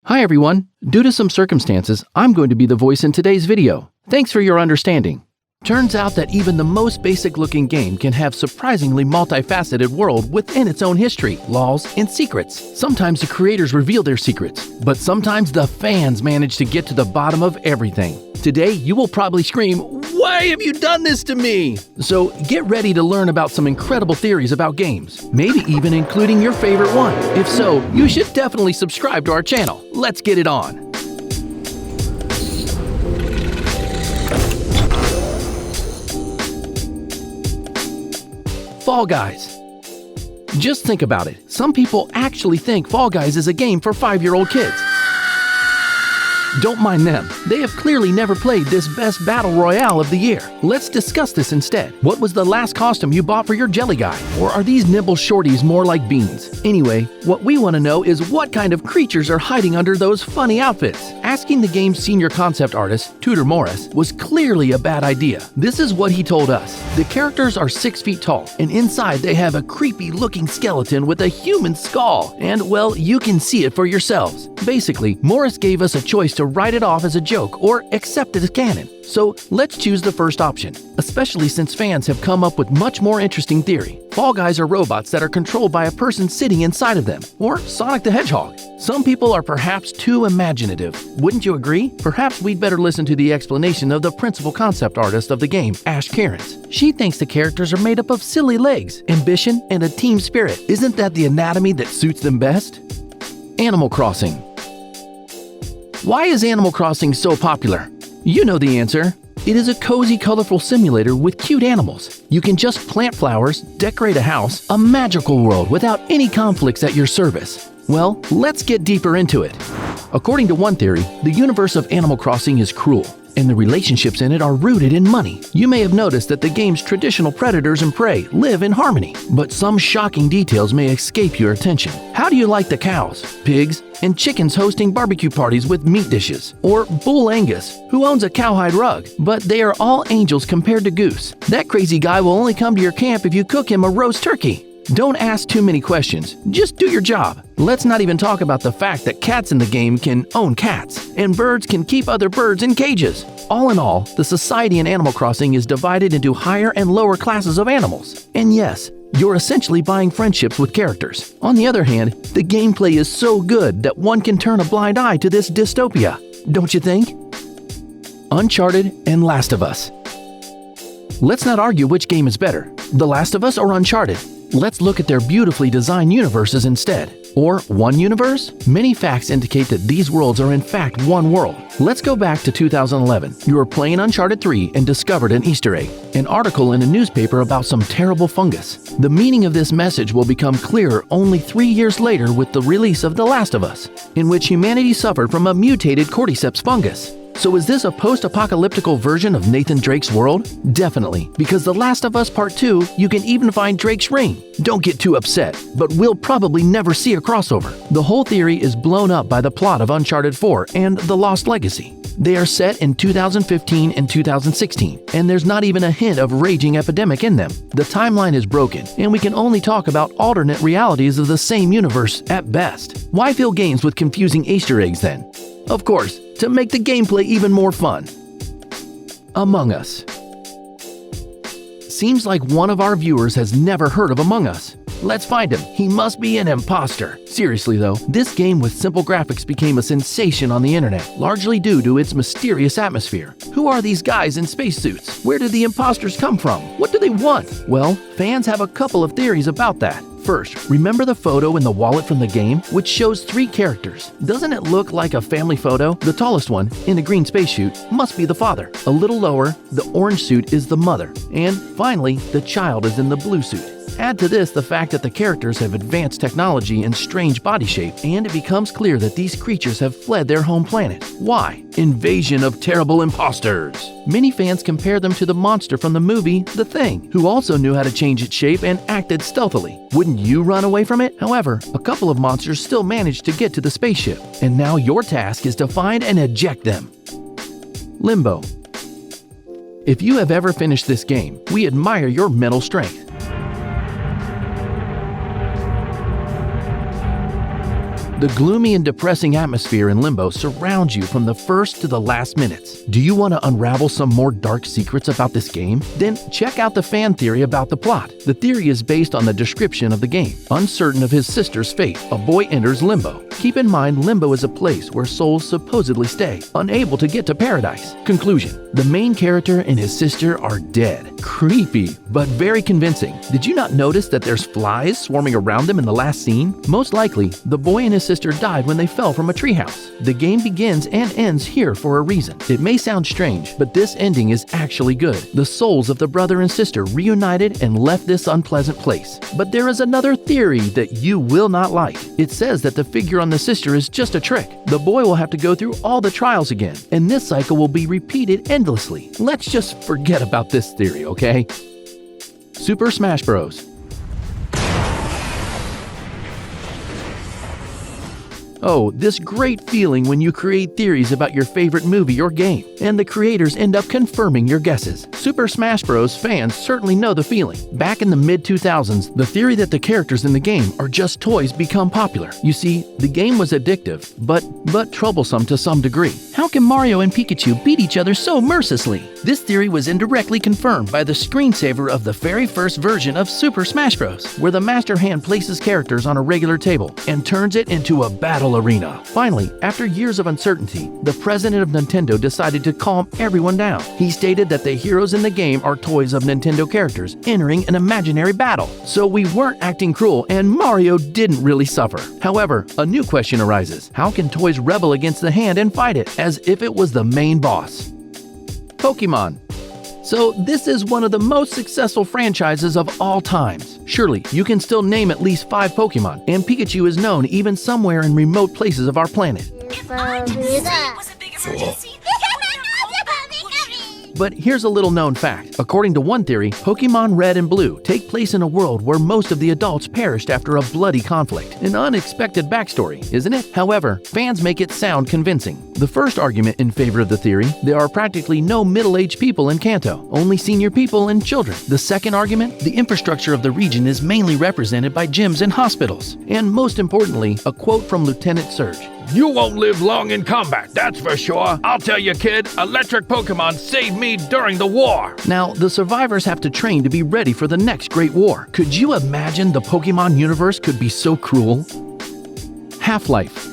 Hi everyone! Due to some circumstances, I'm going to be the voice in today's video. Thanks for your understanding. Turns out that even the most basic looking game can have surprisingly multifaceted world within its own history, laws, and secrets. Sometimes the creators reveal their secrets, but sometimes the fans manage to get to the bottom of everything. Today, you will probably scream, "Why have you done this to me?" So get ready to learn about some incredible theories about games, maybe even including your favorite one. If so, you should definitely subscribe to our channel. Let's get it on. Fall Guys. Just think about it. Some people actually think Fall Guys is a game for 5-year-old kids. Don't mind them. They have clearly never played this best battle royale of the year. Let's discuss this instead. What was the last costume you bought for your jelly guy? Or are these nibble shorties more like beans? Anyway, what we want to know is what kind of creatures are hiding under those funny outfits. Asking the game's senior concept artist, Tudor Morris, was clearly a bad idea. This is what he told us. The characters are 6 feet tall, and inside they have a creepy-looking skeleton with a human skull. And, well, you can see it for yourselves. Basically, Morris gave us a choice to write it off as a joke or accept it as canon. So let's choose the first option, especially since fans have come up with much more interesting theory. Fall Guys are robots that are controlled by a person sitting inside of them, or Sonic the Hedgehog. Some people are perhaps too imaginative. Wouldn't you agree? Perhaps we'd better listen to the explanation of the principal concept artist of the game, Ash Cairns. She thinks the characters are made up of silly legs, ambition, and a team spirit. Isn't that the anatomy that suits them best? Animal Crossing. Why is Animal Crossing so popular? You know the answer. It is a cozy, colorful simulator with cute animals. You can just plant flowers, decorate a house, a magical world without any conflicts at your service. Well, let's get deeper into it. According to one theory, the universe of Animal Crossing is cruel, and the relationships in it are rooted in money. You may have noticed that the game's traditional predators and prey live in harmony, but some shocking details may escape your attention. How do you like the cows, pigs, and chickens hosting barbecue parties with meat dishes? Or Bull Angus, who owns a cowhide rug, but they are all angels compared to Goose. That crazy guy will only come to your camp if you cook him a roast turkey. Don't ask too many questions, just do your job. Let's not even talk about the fact that cats in the game can own cats, and birds can keep other birds in cages. All in all, the society in Animal Crossing is divided into higher and lower classes of animals. And yes, you're essentially buying friendships with characters. On the other hand, the gameplay is so good that one can turn a blind eye to this dystopia, don't you think? Uncharted and Last of Us. Let's not argue which game is better, The Last of Us or Uncharted. Let's look at their beautifully designed universes instead. Or one universe? Many facts indicate that these worlds are in fact one world. Let's go back to 2011. You were playing Uncharted 3 and discovered an Easter egg, an article in a newspaper about some terrible fungus. The meaning of this message will become clearer only 3 years later with the release of The Last of Us, in which humanity suffered from a mutated cordyceps fungus. So is this a post-apocalyptical version of Nathan Drake's world? Definitely, because The Last of Us Part 2, you can even find Drake's ring. Don't get too upset, but we'll probably never see a crossover. The whole theory is blown up by the plot of Uncharted 4 and The Lost Legacy. They are set in 2015 and 2016, and there's not even a hint of raging epidemic in them. The timeline is broken, and we can only talk about alternate realities of the same universe at best. Why fill games with confusing Easter eggs then? Of course, to make the gameplay even more fun. Among Us. Seems like one of our viewers has never heard of Among Us. Let's find him. He must be an imposter. Seriously though, this game with simple graphics became a sensation on the internet, largely due to its mysterious atmosphere. Who are these guys in spacesuits? Where did the imposters come from? What do they want? Well, fans have a couple of theories about that. First, remember the photo in the wallet from the game, which shows 3 characters? Doesn't it look like a family photo? The tallest one, in the green spacesuit, must be the father. A little lower, the orange suit is the mother. And finally, the child is in the blue suit. Add to this the fact that the characters have advanced technology and strange body shape, and it becomes clear that these creatures have fled their home planet. Why? Invasion of terrible imposters. Many fans compare them to the monster from the movie The Thing, who also knew how to change its shape and acted stealthily. Wouldn't you run away from it? However, a couple of monsters still managed to get to the spaceship, and now your task is to find and eject them. Limbo. If you have ever finished this game, we admire your mental strength. The gloomy and depressing atmosphere in Limbo surrounds you from the first to the last minutes. Do you want to unravel some more dark secrets about this game? Then check out the fan theory about the plot. The theory is based on the description of the game. Uncertain of his sister's fate, a boy enters Limbo. Keep in mind, Limbo is a place where souls supposedly stay, unable to get to paradise. Conclusion: the main character and his sister are dead. Creepy, but very convincing. Did you not notice that there's flies swarming around them in the last scene? Most likely, the boy and his sister died when they fell from a treehouse. The game begins and ends here for a reason. It may sound strange, but this ending is actually good. The souls of the brother and sister reunited and left this unpleasant place. But there is another theory that you will not like. It says that the figure on the sister is just a trick. The boy will have to go through all the trials again, and this cycle will be repeated endlessly. Let's just forget about this theory, okay? Super Smash Bros. Oh, this great feeling when you create theories about your favorite movie or game, and the creators end up confirming your guesses. Super Smash Bros. Fans certainly know the feeling. Back in the mid-2000s, the theory that the characters in the game are just toys become popular. You see, the game was addictive, but troublesome to some degree. How can Mario and Pikachu beat each other so mercilessly? This theory was indirectly confirmed by the screensaver of the very first version of Super Smash Bros., where the Master Hand places characters on a regular table and turns it into a battle arena. Finally, after years of uncertainty, the president of Nintendo decided to calm everyone down. He stated that the heroes in the game are toys of Nintendo characters entering an imaginary battle. So we weren't acting cruel and Mario didn't really suffer. However, a new question arises. How can toys rebel against the hand and fight it as if it was the main boss? Pokémon. So this is one of the most successful franchises of all times. Surely, you can still name at least 5 Pokémon, and Pikachu is known even somewhere in remote places of our planet. But here's a little known fact. According to one theory, Pokémon Red and Blue take place in a world where most of the adults perished after a bloody conflict. An unexpected backstory, isn't it? However, fans make it sound convincing. The first argument in favor of the theory: there are practically no middle-aged people in Kanto, only senior people and children. The second argument: the infrastructure of the region is mainly represented by gyms and hospitals. And most importantly, a quote from Lieutenant Surge: "You won't live long in combat, that's for sure. I'll tell you, kid, electric Pokemon saved me during the war." Now, the survivors have to train to be ready for the next great war. Could you imagine the Pokemon universe could be so cruel? Half-Life.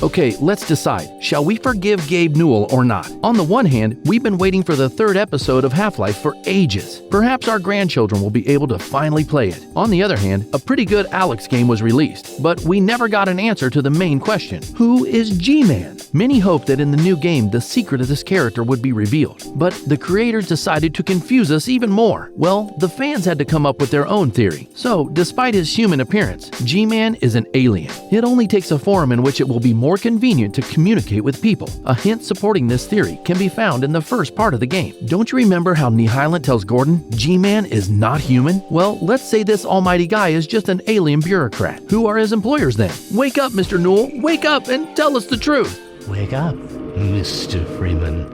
Okay, let's decide. Shall we forgive Gabe Newell or not? On the one hand, we've been waiting for the 3rd episode of Half-Life for ages. Perhaps our grandchildren will be able to finally play it. On the other hand, a pretty good Alex game was released, but we never got an answer to the main question: who is G-Man? Many hoped that in the new game, the secret of this character would be revealed, but the creators decided to confuse us even more. Well, the fans had to come up with their own theory. So, despite his human appearance, G-Man is an alien. It only takes a form in which it will be more convenient to communicate with people. A hint supporting this theory can be found in the first part of the game. Don't you remember how Nihilant tells Gordon G-Man is not human? Well, let's say this almighty guy is just an alien bureaucrat. Who are his employers then? Wake up, Mr. Newell. Wake up and tell us the truth. Wake up, Mr. Freeman.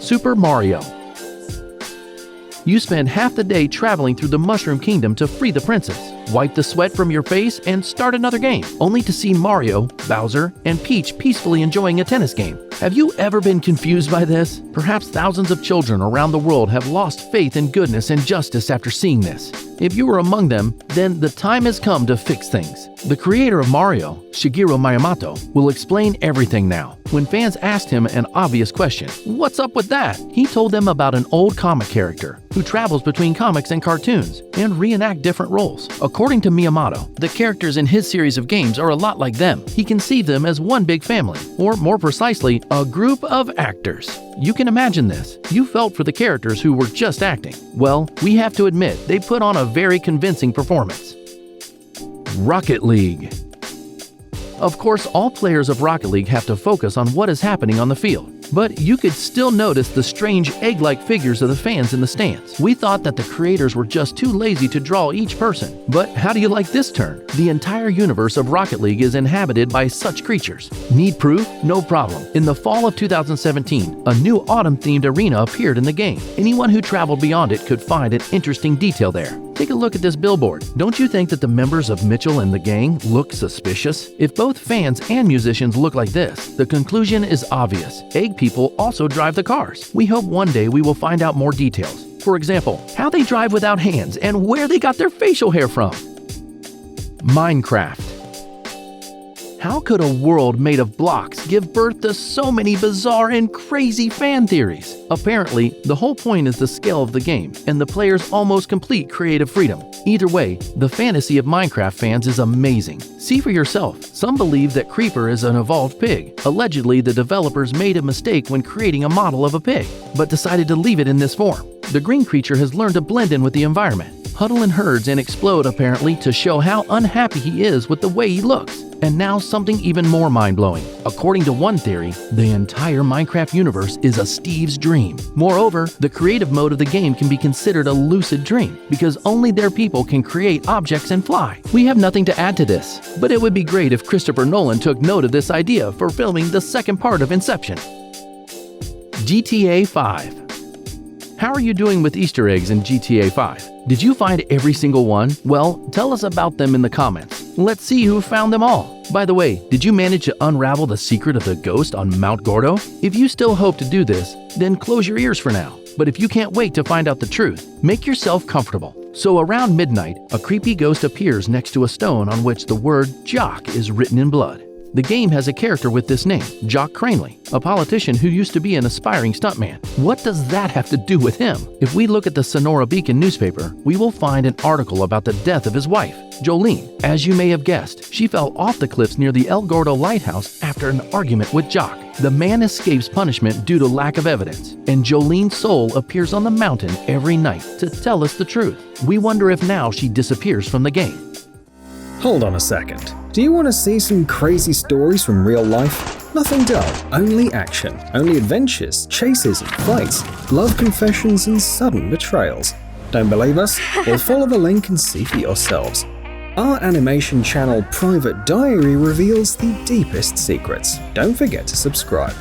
Super Mario. You spend half the day traveling through the Mushroom Kingdom to free the princess, wipe the sweat from your face, and start another game, only to see Mario, Bowser, and Peach peacefully enjoying a tennis game. Have you ever been confused by this? Perhaps thousands of children around the world have lost faith in goodness and justice after seeing this. If you were among them, then the time has come to fix things. The creator of Mario, Shigeru Miyamoto, will explain everything now. When fans asked him an obvious question, "What's up with that?" he told them about an old comic character who travels between comics and cartoons and reenact different roles. According to Miyamoto, the characters in his series of games are a lot like them. He conceived them as one big family, or more precisely, a group of actors. You can imagine this. You felt for the characters who were just acting. Well, we have to admit, they put on a very convincing performance. Rocket League. Of course, all players of Rocket League have to focus on what is happening on the field. But you could still notice the strange egg-like figures of the fans in the stands. We thought that the creators were just too lazy to draw each person. But how do you like this turn? The entire universe of Rocket League is inhabited by such creatures. Need proof? No problem. In the fall of 2017, a new autumn-themed arena appeared in the game. Anyone who traveled beyond it could find an interesting detail there. Take a look at this billboard. Don't you think that the members of Mitchell and the gang look suspicious? If both fans and musicians look like this, the conclusion is obvious. Egg people also drive the cars. We hope one day we will find out more details. For example, how they drive without hands and where they got their facial hair from. Minecraft. How could a world made of blocks give birth to so many bizarre and crazy fan theories? Apparently, the whole point is the scale of the game and the player's almost complete creative freedom. Either way, the fantasy of Minecraft fans is amazing. See for yourself. Some believe that Creeper is an evolved pig. Allegedly, the developers made a mistake when creating a model of a pig, but decided to leave it in this form. The green creature has learned to blend in with the environment, huddle in herds and explode apparently to show how unhappy he is with the way he looks. And now something even more mind-blowing. According to one theory, the entire Minecraft universe is a Steve's dream. Moreover, the creative mode of the game can be considered a lucid dream because only their people can create objects and fly. We have nothing to add to this, but it would be great if Christopher Nolan took note of this idea for filming the second part of Inception. GTA 5. How are you doing with Easter eggs in GTA 5? Did you find every single one? Well, tell us about them in the comments. Let's see who found them all. By the way, did you manage to unravel the secret of the ghost on Mount Gordo? If you still hope to do this, then close your ears for now. But if you can't wait to find out the truth, make yourself comfortable. So around midnight, a creepy ghost appears next to a stone on which the word Jock is written in blood. The game has a character with this name, Jock Cranley, a politician who used to be an aspiring stuntman. What does that have to do with him? If we look at the Sonora Beacon newspaper, we will find an article about the death of his wife, Jolene. As you may have guessed, she fell off the cliffs near the El Gordo Lighthouse after an argument with Jock. The man escapes punishment due to lack of evidence, and Jolene's soul appears on the mountain every night to tell us the truth. We wonder if now she disappears from the game. Hold on a second. Do you want to see some crazy stories from real life? Nothing dull, only action, only adventures, chases and fights, love confessions and sudden betrayals. Don't believe us? Well, follow the link and see for yourselves. Our animation channel Private Diary reveals the deepest secrets. Don't forget to subscribe.